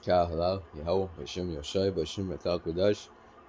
Kal halal, YAHAWAH BAHASHAM YAHAWASHI,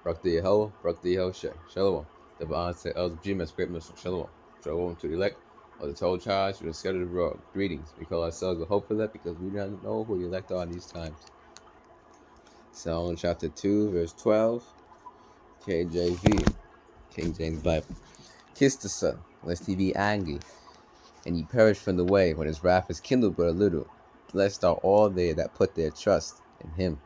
Barak the YAHAWAH, Barak the Yahawashi, Shalom. The Ba'an say Els Jimas, great Muslim, Shalom. Shalom to the elect of the told tribes who are scattered abroad. Greetings. We call ourselves the hope for that because we do not know who the elect are in these times. Psalm chapter 2, verse 12, KJV, King James Bible. Kiss the Son, lest he be angry, and ye perish from the way, when his wrath is kindled but a little. Blessed are all they that put their trust in him.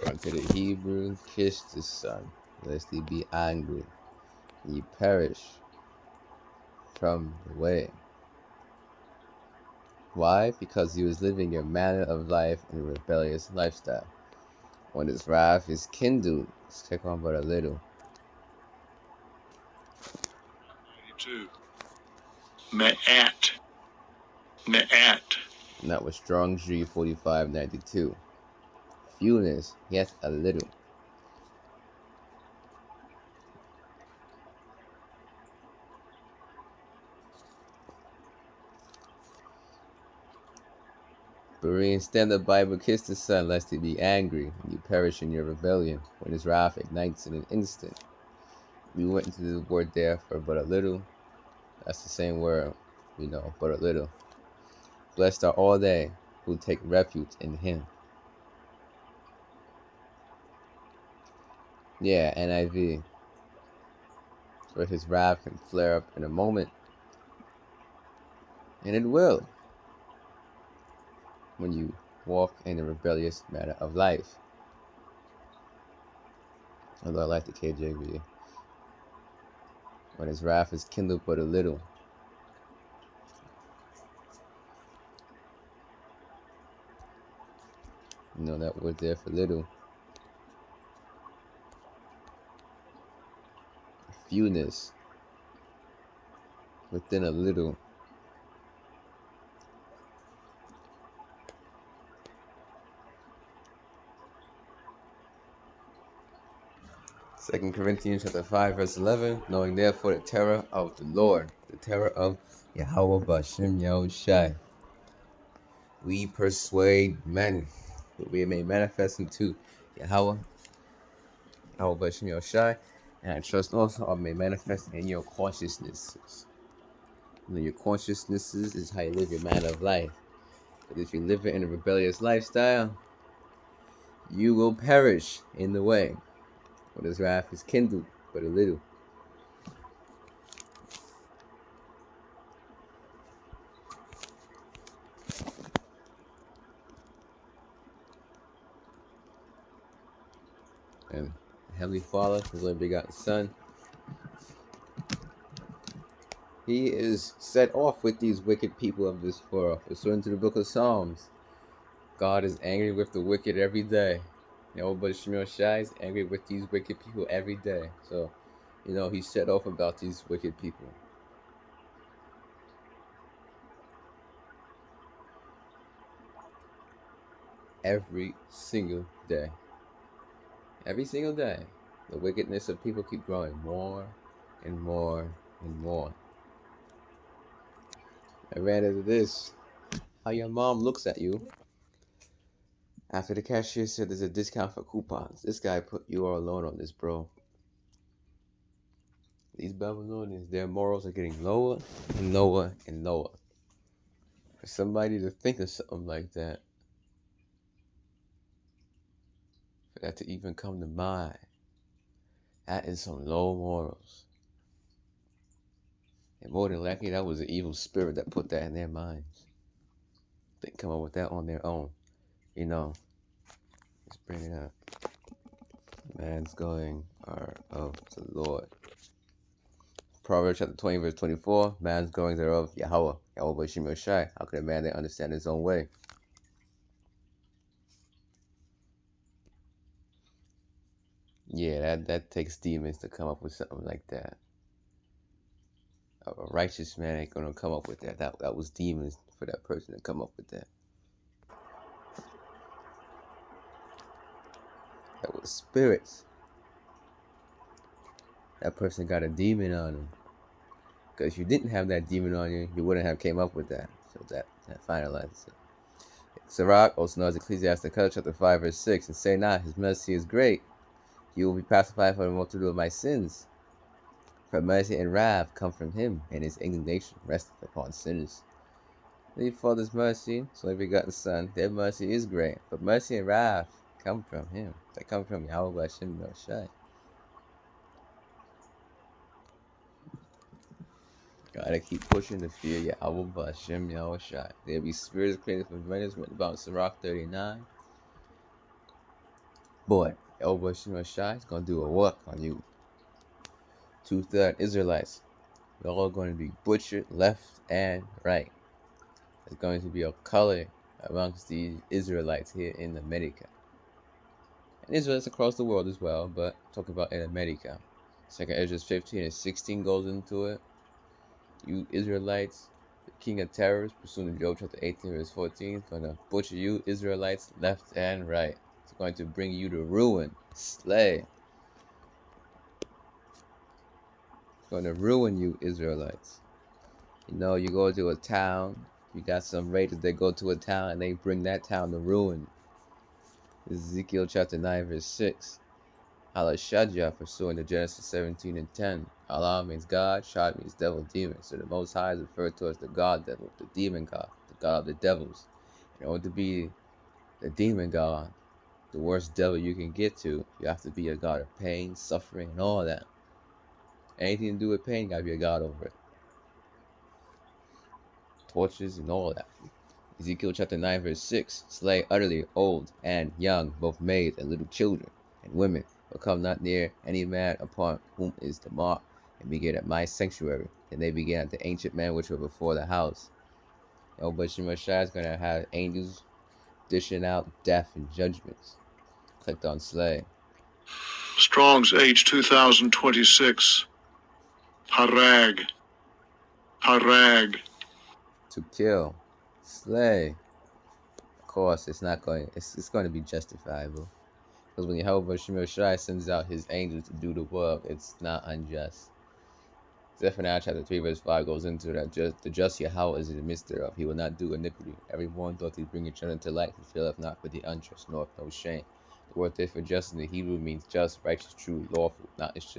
Unto the Hebrews, kiss the Son, lest he be angry, and ye perish from the way. Why? Because he was living a manner of life in a rebellious lifestyle. When his wrath is kindled, it's take on but a little. 92. Me'at. Me'at. And that was Strong's G 4592. Fewness, yet a little. Berean Standard Bible, kiss the Son, lest he be angry, and you perish in your rebellion, when his wrath ignites in an instant. We went into the word there for but a little. That's the same word, but a little. Blessed are all they who take refuge in him. Yeah, NIV. For his wrath can flare up in a moment. And it will, when you walk in a rebellious manner of life. Although I like the KJV. When his wrath is kindled but a little. That word there for little. Fewness. Within a little. Second Corinthians chapter 5, verse 11. Knowing therefore the terror of the Lord, the terror of YAHAWAH BAHASHAM YAHAWASHI. We persuade men, but we may manifest unto YAHAWAH BAHASHAM YAHAWASHI, and I trust also I may manifest in your consciousnesses. Your consciousnesses is how you live your manner of life. But if you live it in a rebellious lifestyle, you will perish in the way, when his wrath is kindled but a little. And Heavenly Father, his only begotten Son, he is set off with these wicked people of this world. According to the book of Psalms, God is angry with the wicked every day. YAHAWAH BAHASHAM YAHAWASHI is angry with these wicked people every day. So, he's set off about these wicked people. Every single day. Every single day. The wickedness of people keep growing more and more and more. I ran into this. How your mom looks at you after the cashier said there's a discount for coupons. This guy put you all alone on this, bro. These Babylonians, their morals are getting lower and lower and lower. For somebody to think of something like that, for that to even come to mind, that is some low morals. And more than likely, that was an evil spirit that put that in their minds. They come up with that on their own. Let's bring it up. Man's going are of the Lord. Proverbs chapter 20, verse 24. Man's going thereof YAHAWAH BAHASHAM YAHAWASHI. How could a man then understand his own way? Yeah, that takes demons to come up with something like that. A righteous man ain't gonna come up with that. That was demons for that person to come up with that. That was spirits. that person got a demon on him. Because if you didn't have that demon on you, you wouldn't have came up with that. So that finalizes it. Sirach, also known as Ecclesiastes chapter 5, verse 6, and say not, his mercy is great. He will be pacified for the multitude of my sins. For mercy and wrath come from him, and his indignation resteth upon sinners. The Father's mercy, so only begotten Son, their mercy is great. But mercy and wrath come from him. They come from YAHAWAH BAHASHAM YAHAWASHI. Gotta keep pushing to fear YAHAWAH BAHASHAM YAHAWASHI. There'll be spirits created from Venice, written about Sirach 39. Boy, YAHAWAH BAHASHAM YAHAWASHI is gonna do a work on you. 2/3 Israelites. We're all going to be butchered left and right. There's going to be a color amongst the Israelites here in America. And Israelites across the world as well, but talking about in America. 2nd Ezra 15 and 16 goes into it. You Israelites, the king of terrors, pursuing Job chapter 18 verse 14, is going to butcher you Israelites left and right. It's going to bring you to ruin, slay. It's going to ruin you Israelites. You know, you go to a town, you got some raiders that go to a town and they bring that town to ruin. Ezekiel chapter 9 verse 6. Al-Shadja, pursuing the Genesis 17 and 10. Allah means God, Shad means devil, demon. So the Most High is referred to as the God devil, the demon God, the God of the devils. In order to be the demon God, the worst devil you can get to, you have to be a God of pain, suffering, and all that. Anything to do with pain, you gotta be a God over it. Tortures and all that. Ezekiel chapter 9 verse 6. Slay utterly old and young, both maids and little children, and women, but come not near any man upon whom is the mark, and begin at my sanctuary. And they began at the ancient men which were before the house. But Shemashai is going to have angels dishing out death and judgments. Clicked on slay. Strong's H 2026. Harag. Harag. To kill. Slay. Of course, it's not going. It's going to be justifiable. Because when YAHAWAH Shemashai sends out his angels to do the work, it's not unjust. Zephaniah chapter 3 verse 5 goes into that the just Yahweh is in the midst thereof. He will not do iniquity. Everyone doth he bring children to light. He faileth not for the unjust, nor no shame. The word there for just in the Hebrew means just, righteous, true, lawful. Not it's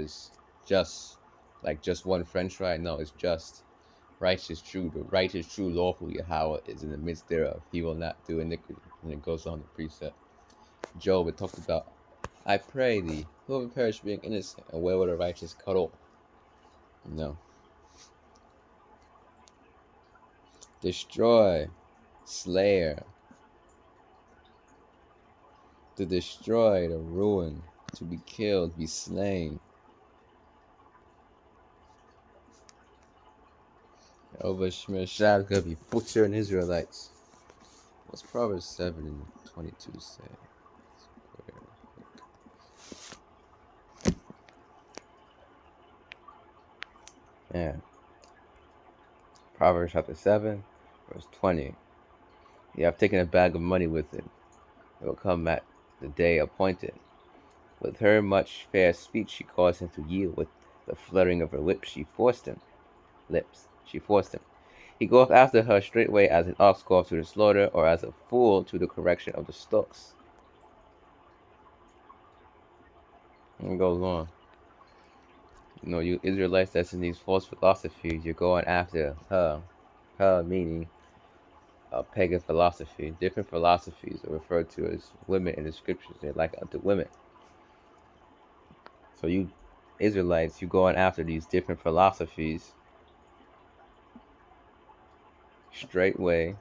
just, like just one French fry. No, it's just, righteous, true. The righteous, true, lawful Yahweh is in the midst thereof. He will not do iniquity. And it goes on the precept. Job, it talked about, I pray thee, whoever perish being innocent, and where were the righteous cut off? No. Destroy, slayer, to destroy, to ruin, to be killed, be slain. Over Shemashai is going to be butchering Israelites. What's Proverbs 7 and 22 say? Man. Proverbs chapter 7, verse 20. You have taken a bag of money with it. It will come at the day appointed. With her much fair speech she caused him to yield. With the fluttering of her lips she forced him. He goeth after her straightway as an ox goeth to the slaughter, or as a fool to the correction of the stocks. And it goes on. You know, you Israelites that's in these false philosophies, you're going after her. Her meaning a pagan philosophy. Different philosophies are referred to as women in the scriptures. They're like unto women. So you Israelites, you going after these different philosophies straightway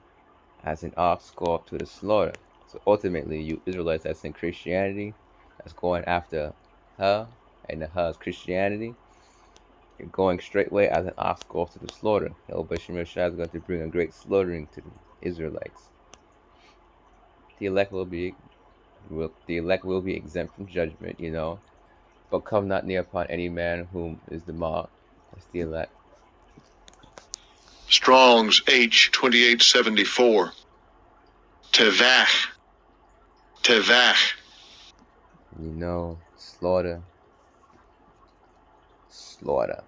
as an ox goeth to the slaughter. So ultimately, you Israelites that's in Christianity, that's going after her and the her's Christianity, you're going straightway as an ox goeth to the slaughter. But Shemashai is going to bring a great slaughtering to the Israelites. The elect will be exempt from judgment, you know, but come not near upon any man whom is the mark. That's the elect. Strong's H 2874. Tevach. Tevach. You know, slaughter. slaughter.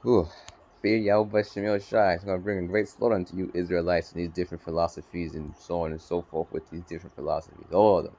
Whew. Fear YAHAWAH BAHASHAM YAHAWASHI. It's going to bring a great slaughter unto you Israelites and these different philosophies and so on and so forth with these different philosophies. All of them.